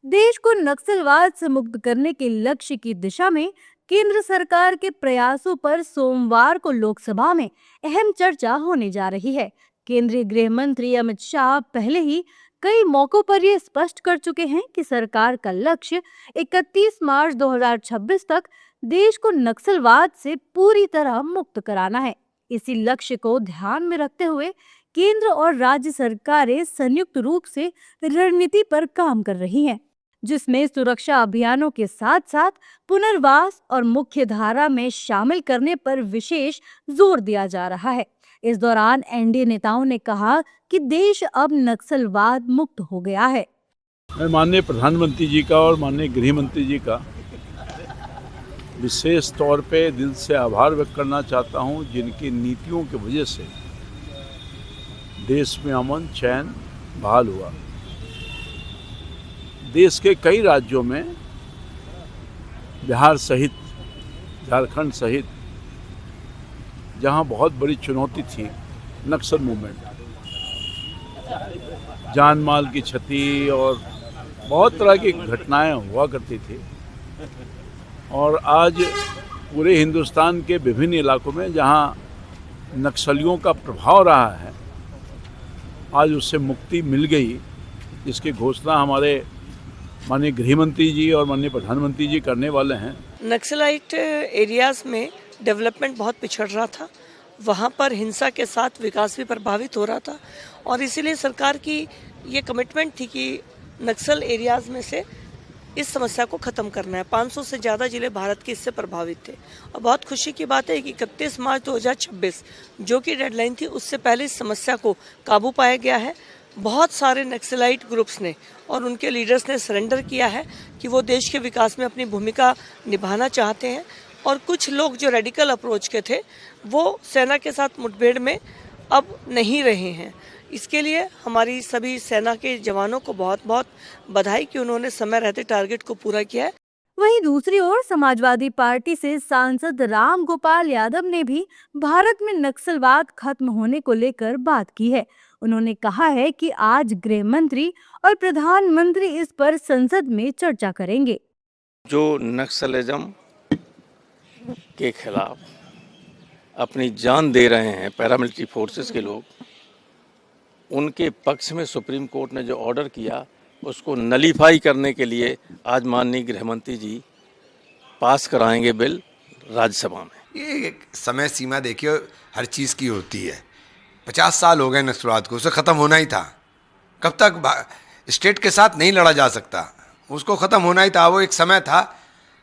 देश को नक्सलवाद से मुक्त करने के लक्ष्य की दिशा में केंद्र सरकार के प्रयासों पर सोमवार को लोकसभा में अहम चर्चा होने जा रही है। केंद्रीय गृह मंत्री अमित शाह पहले ही कई मौकों पर ये स्पष्ट कर चुके हैं कि सरकार का लक्ष्य 31 मार्च 2026 तक देश को नक्सलवाद से पूरी तरह मुक्त कराना है। इसी लक्ष्य को ध्यान में रखते हुए केंद्र और राज्य सरकारें संयुक्त रूप से रणनीति पर काम कर रही हैं, जिसमें सुरक्षा अभियानों के साथ साथ पुनर्वास और मुख्य धारा में शामिल करने पर विशेष जोर दिया जा रहा है। इस दौरान एनडीए नेताओं ने कहा कि देश अब नक्सलवाद मुक्त हो गया है। मैं माननीय प्रधानमंत्री जी का और माननीय गृह मंत्री जी का विशेष तौर पे दिल से आभार व्यक्त करना चाहता हूं, जिनकी नीतियों की वजह से देश में अमन चैन बहाल हुआ। देश के कई राज्यों में, बिहार सहित, झारखंड सहित, जहां बहुत बड़ी चुनौती थी नक्सल मूवमेंट, जान माल की क्षति और बहुत तरह की घटनाएं हुआ करती थी, और आज पूरे हिंदुस्तान के विभिन्न इलाकों में जहां नक्सलियों का प्रभाव रहा है, आज उससे मुक्ति मिल गई, जिसकी घोषणा हमारे माननीय गृह मंत्री जी और माननीय प्रधानमंत्री जी करने वाले हैं। नक्सलाइट एरियाज में डेवलपमेंट बहुत पिछड़ रहा था, वहाँ पर हिंसा के साथ विकास भी प्रभावित हो रहा था, और इसीलिए सरकार की ये कमिटमेंट थी कि नक्सल एरियाज में से इस समस्या को ख़त्म करना है। 500 से ज़्यादा जिले भारत के इससे प्रभावित थे, और बहुत खुशी की बात है कि 31 मार्च 2026 जो कि डेडलाइन थी, उससे पहले इस समस्या को काबू पाया गया है। बहुत सारे नक्सलाइट ग्रुप्स ने और उनके लीडर्स ने सरेंडर किया है कि वो देश के विकास में अपनी भूमिका निभाना चाहते हैं, और कुछ लोग जो रेडिकल अप्रोच के थे वो सेना के साथ मुठभेड़ में अब नहीं रहे हैं। इसके लिए हमारी सभी सेना के जवानों को बहुत बहुत बधाई कि उन्होंने समय रहते टारगेट को पूरा किया है। वहीं दूसरी ओर समाजवादी पार्टी से सांसद राम गोपाल यादव ने भी भारत में नक्सलवाद खत्म होने को लेकर बात की है। उन्होंने कहा है कि आज गृह मंत्री और प्रधानमंत्री इस पर संसद में चर्चा करेंगे। जो नक्सलिज्म के खिलाफ अपनी जान दे रहे हैं पैरामिलिट्री फोर्सेस के लोग, उनके पक्ष में सुप्रीम कोर्ट ने जो ऑर्डर किया उसको नलीफाई करने के लिए आज माननीय गृह मंत्री जी पास कराएंगे बिल राज्यसभा में। ये एक समय सीमा देखिए हर चीज़ की होती है। 50 साल हो गए नक्सलवाद को, उसे ख़त्म होना ही था। कब तक स्टेट के साथ नहीं लड़ा जा सकता, उसको ख़त्म होना ही था। वो एक समय था,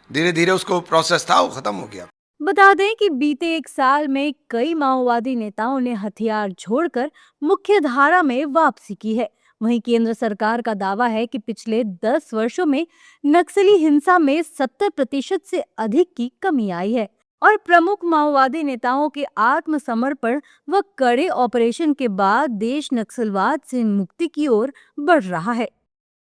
धीरे धीरे उसको प्रोसेस था, वो ख़त्म हो गया। बता दें कि बीते एक साल में कई माओवादी नेताओं ने हथियार छोड़कर मुख्य धारा में वापसी की है। वहीं केंद्र सरकार का दावा है कि पिछले 10 वर्षों में नक्सली हिंसा में 70% से अधिक की कमी आई है, और प्रमुख माओवादी नेताओं के आत्मसमर्पण व कड़े ऑपरेशन के बाद देश नक्सलवाद से मुक्ति की ओर बढ़ रहा है।